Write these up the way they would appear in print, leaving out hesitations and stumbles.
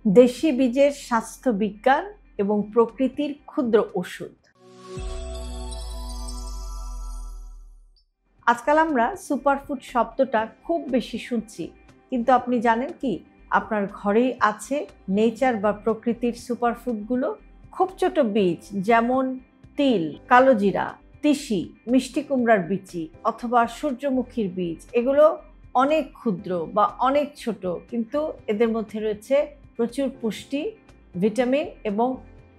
দেশি বীজের স্বাস্থ্য বিজ্ঞান এবং প্রকৃতির ক্ষুদ্র ওষুধ। আজকাল আমরা সুপারফুড শব্দটা খুব বেশি শুনছি, কিন্তু আপনি জানেন কি আপনার ঘরেই আছে নেচার বা প্রকৃতির সুপারফুডগুলো? খুব ছোট বীজ যেমন তিল, কালোজিরা, তিসি, মিষ্টি কুমড়ার বিচি অথবা সূর্যমুখীর বীজ, এগুলো অনেক ক্ষুদ্র বা অনেক ছোট, কিন্তু এদের মধ্যে রয়েছে প্রচুর পুষ্টি, ভিটামিন এবং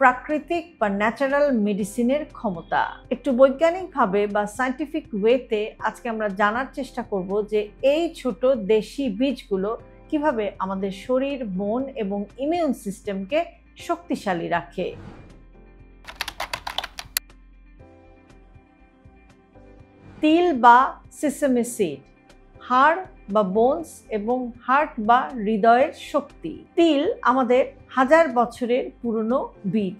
প্রাকৃতিক বা ন্যাচারাল মেডিসিনের ক্ষমতা। একটু বৈজ্ঞানিকভাবে বা সায়েন্টিফিক ওয়েতে আজকে আমরা জানার চেষ্টা করব যে এই ছোট দেশি বীজগুলো কিভাবে আমাদের শরীর, মন এবং ইমিউন সিস্টেমকে শক্তিশালী রাখে। তিল বা সেসামি সিড, হাড় বা বোনস এবং হার্ট বা হৃদয়ের শক্তি। তিল আমাদের হাজার বছরের পুরনো বীজ,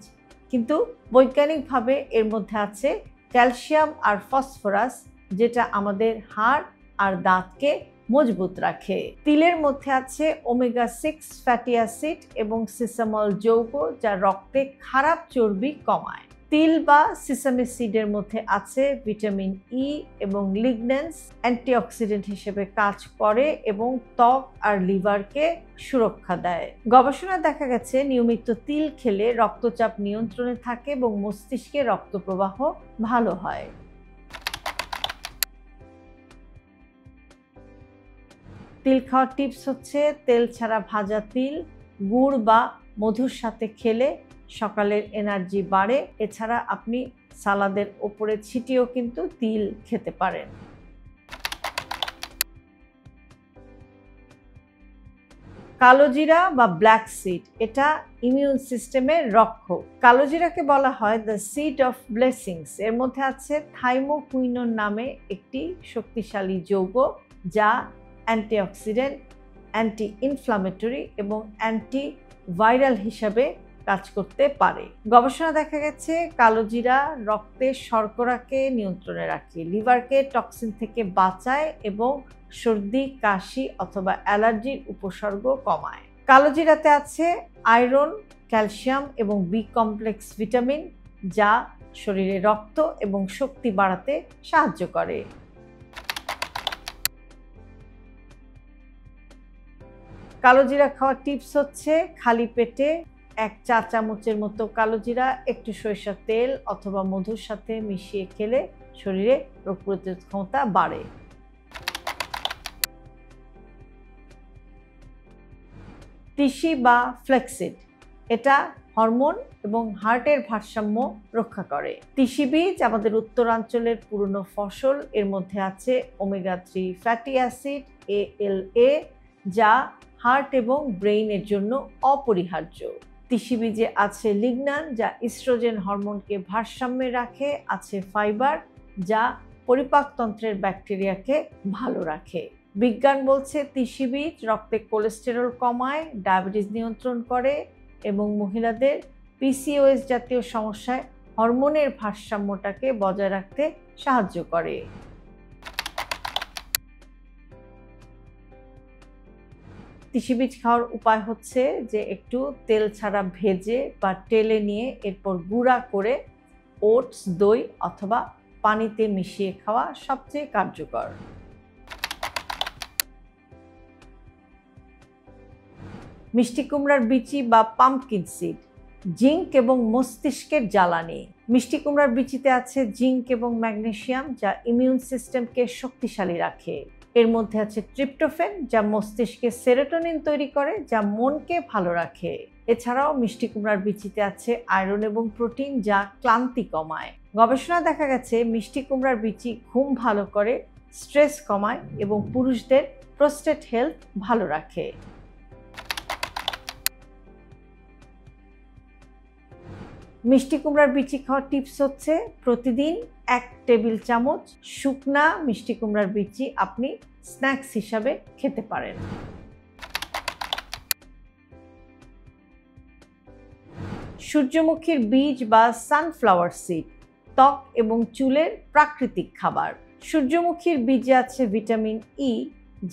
কিন্তু বৈজ্ঞানিকভাবে এর মধ্যে আছে ক্যালসিয়াম আর ফসফরাস, যেটা আমাদের হাড় আর দাঁতকে মজবুত রাখে। তিলের মধ্যে আছে ওমেগা 6 ফ্যাটি অ্যাসিড এবং সিসামল যৌগ, যা রক্তে খারাপ চর্বি কমায়। তিল বা সিসামি সিডের মধ্যে আছে ভিটামিন ই এবং লিগন্যান্স, অ্যান্টিঅক্সিডেন্ট হিসেবে কাজ করে এবং ত্বক আর লিভারকে সুরক্ষা দেয়। গবেষণায় দেখা গেছে নিয়মিত তিল খেলে রক্তচাপ নিয়ন্ত্রণে থাকে এবং মস্তিষ্কে রক্ত প্রবাহ ভালো হয়। তিল খাওয়ার টিপস হচ্ছে তেল ছাড়া ভাজা তিল গুড় বা মধুর সাথে খেলে সকালের এনার্জি বাড়ে। এছাড়া আপনি সালাদের ওপরে ছিটিয়েও কিন্তু তিল খেতে পারেন। কালোজিরা বা ব্ল্যাক সিড, এটা ইমিউন সিস্টেমের রক্ষক। কালোজিরাকে বলা হয় দ্য সিড অফ ব্লেসিংস। এর মধ্যে আছে থাইমোকুইনোন নামে একটি শক্তিশালী যৌগ, যা অ্যান্টিঅক্সিডেন্ট, অ্যান্টি ইনফ্লামেটরি এবং অ্যান্টি ভাইরাল হিসাবে কাজ করতে পারে। গবেষণা দেখা গেছে কালোজিরা রক্তে শর্করাকে নিয়ন্ত্রণে রাখে, লিভারকে টক্সিন থেকে বাঁচায় এবং সর্দি, কাশি অথবা অ্যালার্জির উপসর্গ কমায়। কালোজিরাতে আছে আয়রন, ক্যালসিয়াম এবং বি কমপ্লেক্স ভিটামিন, যা শরীরে রক্ত এবং শক্তি বাড়াতে সাহায্য করে। কালোজিরা খাওয়ার টিপস হচ্ছে খালি পেটে 1 চা চামচের মতো কালোজিরা একটু সরিষার তেল অথবা মধুর সাথে মিশিয়ে খেলে শরীরে রোগ প্রতিরোধ ক্ষমতা বাড়ে। তিসি বা ফ্লেক্সিড, এটা হরমোন এবং হার্টের ভারসাম্য রক্ষা করে। তিসি বীজ আমাদের উত্তরাঞ্চলের পুরনো ফসল। এর মধ্যে আছে ওমেগা 3 ফ্যাটি অ্যাসিড ALA, যা হার্ট এবং ব্রেইনের জন্য অপরিহার্য। তিসি বীজে আছে লিগনান, যা ইস্ট্রোজেন হরমোনকে ভারসাম্যে রাখে। আছে ফাইবার, যা পরিপাকতন্ত্রের ব্যাকটেরিয়াকে ভালো রাখে। বিজ্ঞান বলছে তিসি বীজ রক্তে কোলেস্টেরল কমায়, ডায়াবেটিস নিয়ন্ত্রণ করে এবং মহিলাদের PCOS জাতীয় সমস্যায় হরমোনের ভারসাম্যটাকে বজায় রাখতে সাহায্য করে। তিসি বীজ খাওয়ার উপায় হচ্ছে যে একটু তেল ছাড়া ভেজে বা টেলে নিয়ে এরপর গুঁড়া করে ওটস, দই অথবা পানিতে মিশিয়ে খাওয়া সবচেয়ে কার্যকর। মিষ্টি কুমড়ার বিচি বা পাম্পকিন সিড, জিঙ্ক এবং মস্তিষ্কের জ্বালানি। মিষ্টি কুমড়ার বিচিতে আছে জিঙ্ক এবং ম্যাগনেসিয়াম, যা ইমিউন সিস্টেমকে শক্তিশালী রাখে। এর মধ্যে আছে ট্রিপ্টোফেন, যা মস্তিষ্কে সেরোটোনিন তৈরি করে, যা মনকে ভালো রাখে। এছাড়াও মিষ্টি কুমড়ার বিচিতে আছে আয়রন এবং প্রোটিন, যা ক্লান্তি কমায়। গবেষণা দেখা গেছে মিষ্টি কুমড়ার বিচি ঘুম ভালো করে, স্ট্রেস কমায় এবং পুরুষদের প্রোস্টেট হেলথ ভালো রাখে। মিষ্টি কুমড়ার বিচি খাওয়ার টিপস হচ্ছে প্রতিদিন 1 টেবিল চামচ শুকনা মিষ্টি কুমড়ার বিচি আপনি স্ন্যাক্স হিসাবে খেতে পারেন। সূর্যমুখীর বীজ বা সানফ্লাওয়ার সিড, ত্বক এবং চুলের প্রাকৃতিক খাবার। সূর্যমুখীর বীজে আছে ভিটামিন ই,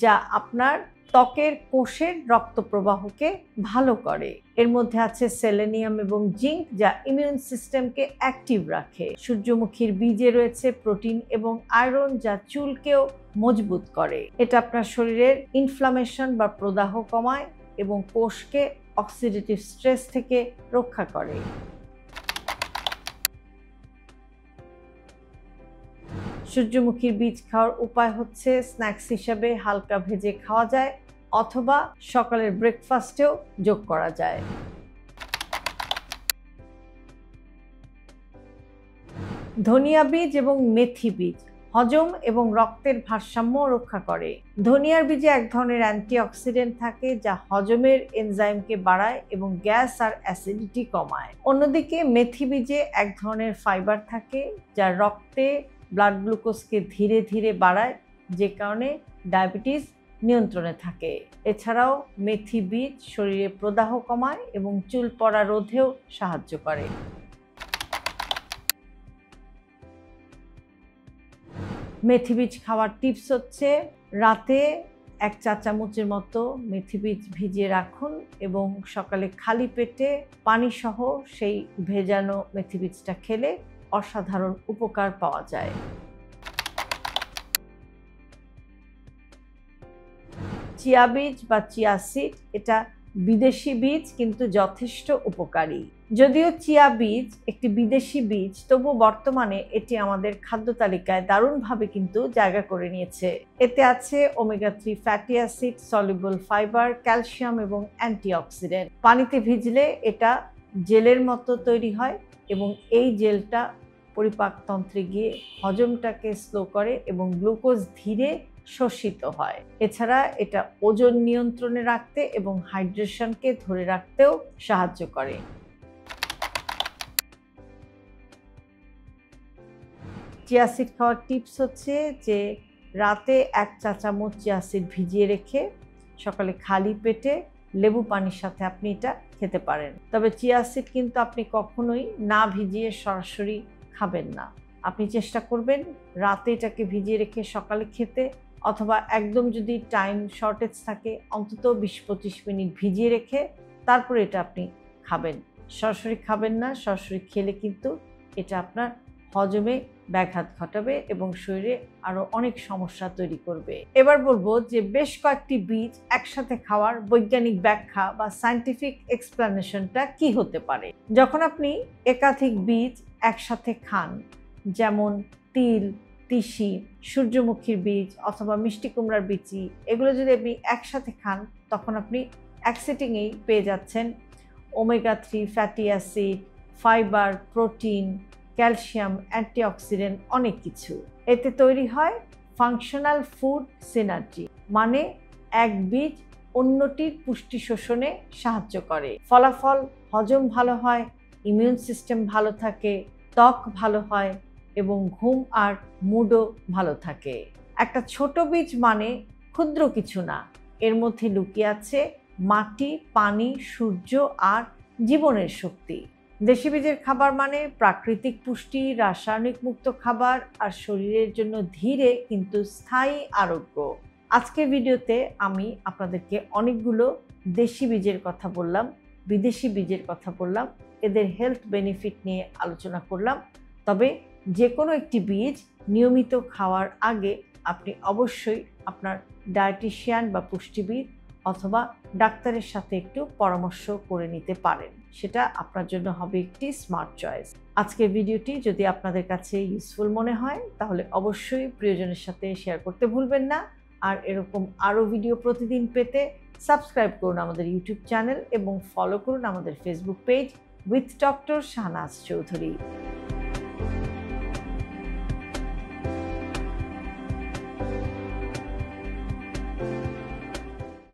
যা আপনার ত্বকের কোষের রক্ত প্রবাহকে ভালো করে। এর মধ্যে আছে সেলেনিয়াম এবং জিঙ্ক, যা ইমিউন সিস্টেমকে অ্যাক্টিভ রাখে। সূর্যমুখীর বীজে রয়েছে প্রোটিন এবং আয়রন, যা চুলকেও মজবুত করে। এটা আপনার শরীরের ইনফ্লামেশন বা প্রদাহ কমায় এবং কোষকে অক্সিডেটিভ স্ট্রেস থেকে রক্ষা করে। সূর্যমুখীর বীজ খাওয়ার উপায় হচ্ছে স্ন্যাক্স হিসাবে হালকা ভেজে খাওয়া যায় অথবা সকালের ব্রেকফাস্টেও যোগ করা যায়। ধনিয়া বীজ এবং মেথি বীজ হজম এবং রক্তের ভারসাম্য রক্ষা করে। ধনিয়ার বীজে এক ধরনের অ্যান্টিঅক্সিডেন্ট থাকে, যা হজমের এনজাইমকে বাড়ায় এবং গ্যাস আর অ্যাসিডিটি কমায়। অন্যদিকে মেথি বীজে এক ধরনের ফাইবার থাকে, যা রক্তে ব্লাড গ্লুকোজকে ধীরে ধীরে বাড়ায়, যে কারণে ডায়াবেটিস নিয়ন্ত্রণে থাকে। এছাড়াও মেথি বীজ শরীরে প্রদাহ কমায় এবং চুল পড়া রোধেও সাহায্য করে। মেথি বীজ খাওয়ার টিপস হচ্ছে রাতে 1 চা চামচের মতো মেথি বীজ ভিজিয়ে রাখুন এবং সকালে খালি পেটে পানি সহ সেই ভেজানো মেথি বীজটা খেলে অসাধারণ উপকার পাওয়া যায়। চিয়া বীজ বা চিয়া সিড এটা বিদেশি বীজ, কিন্তু যথেষ্ট উপকারী। যদিও চিয়া বীজ একটি বিদেশি বীজ, তবু বর্তমানে এটি আমাদের খাদ্য তালিকায় দারুণভাবে কিন্তু জায়গা করে নিয়েছে। এতে আছে omega 3 fatty acid, soluble fibre, calcium এবং অ্যান্টিঅক্সিডেন্ট। পানিতে ভিজলে এটা জেলের মতো তৈরি হয় এবং এই জেলটা পরিপাকতন্ত্রে গিয়ে হজমটাকে স্লো করে এবং গ্লুকোজ ধীরে শোষিত হয়। এছাড়া এটা ওজন নিয়ন্ত্রণে রাখতে এবং হাইড্রেশনকে ধরে রাখতেও সাহায্য করে। চিয়া সিড খাওয়ার টিপস হচ্ছে যে রাতে 1 চা চামচ চিয়া সিড ভিজিয়ে রেখে সকালে খালি পেটে লেবু পানির সাথে আপনি এটা খেতে পারেন। তবে চিয়া সিড কিন্তু আপনি কখনোই না ভিজিয়ে সরাসরি খাবেন না। আপনি চেষ্টা করবেন রাতে এটাকে ভিজিয়ে রেখে সকালে খেতে, অথবা একদম যদি টাইম শর্টেজ থাকে অন্তত 20-25 মিনিট ভিজিয়ে রেখে তারপরে এটা আপনি খাবেন। সরাসরি খাবেন না, সরাসরি খেলে কিন্তু এটা আপনার হজমে ব্যাঘাত ঘটাবে এবং শরীরে আরো অনেক সমস্যা তৈরি করবে। এবার বলবো যে বেশ কয়েকটি বীজ একসাথে খাওয়ার বৈজ্ঞানিক ব্যাখ্যা বা সায়েন্টিফিক এক্সপ্লেনেশনটা কি হতে পারে। যখন আপনি একাধিক বীজ একসাথে খান, যেমন তিল, তিসি, সূর্যমুখীর বীজ অথবা মিষ্টি কুমড়ার বিচি, এগুলো যদি আপনি একসাথে খান তখন আপনি এক সিটিংয়েই পেয়ে যাচ্ছেন omega 3 fatty acid, fibre, protein, calcium, antioxidant, অনেক কিছু। এতে তৈরি হয় ফাংশনাল ফুড সিনার্জি, মানে এক বীজ অন্যটির পুষ্টি শোষণে সাহায্য করে। ফলাফল হজম ভালো হয়, ইমিউন সিস্টেম ভালো থাকে, ত্বক ভালো হয় এবং ঘুম আর মুডও ভালো থাকে। একটা ছোট বীজ মানে ক্ষুদ্র কিছু না, এর মধ্যে লুকিয়ে আছে মাটি, পানি, সূর্য আর জীবনের শক্তি। দেশি বীজের খাবার মানে প্রাকৃতিক পুষ্টি, রাসায়নিক মুক্ত খাবার আর শরীরের জন্য ধীরে কিন্তু স্থায়ী আরোগ্য। আজকের ভিডিওতে আমি আপনাদেরকে অনেকগুলো দেশি বীজের কথা বললাম, বিদেশি বীজের কথা বললাম, এদের হেলথ বেনিফিট নিয়ে আলোচনা করলাম। তবে যে কোনো একটি বীজ নিয়মিত খাওয়ার আগে আপনি অবশ্যই আপনার ডায়েটিশিয়ান বা পুষ্টিবিদ অথবা ডাক্তারের সাথে একটু পরামর্শ করে নিতে পারেন, সেটা আপনার জন্য হবে একটি স্মার্ট চয়েস। আজকের ভিডিওটি যদি আপনাদের কাছে ইউজফুল মনে হয় তাহলে অবশ্যই প্রিয়জনের সাথে শেয়ার করতে ভুলবেন না। আর এরকম আরও ভিডিও প্রতিদিন পেতে সাবস্ক্রাইব করুন আমাদের ইউটিউব চ্যানেল এবং ফলো করুন আমাদের Facebook page with doctor Shahnaz Chowdhury.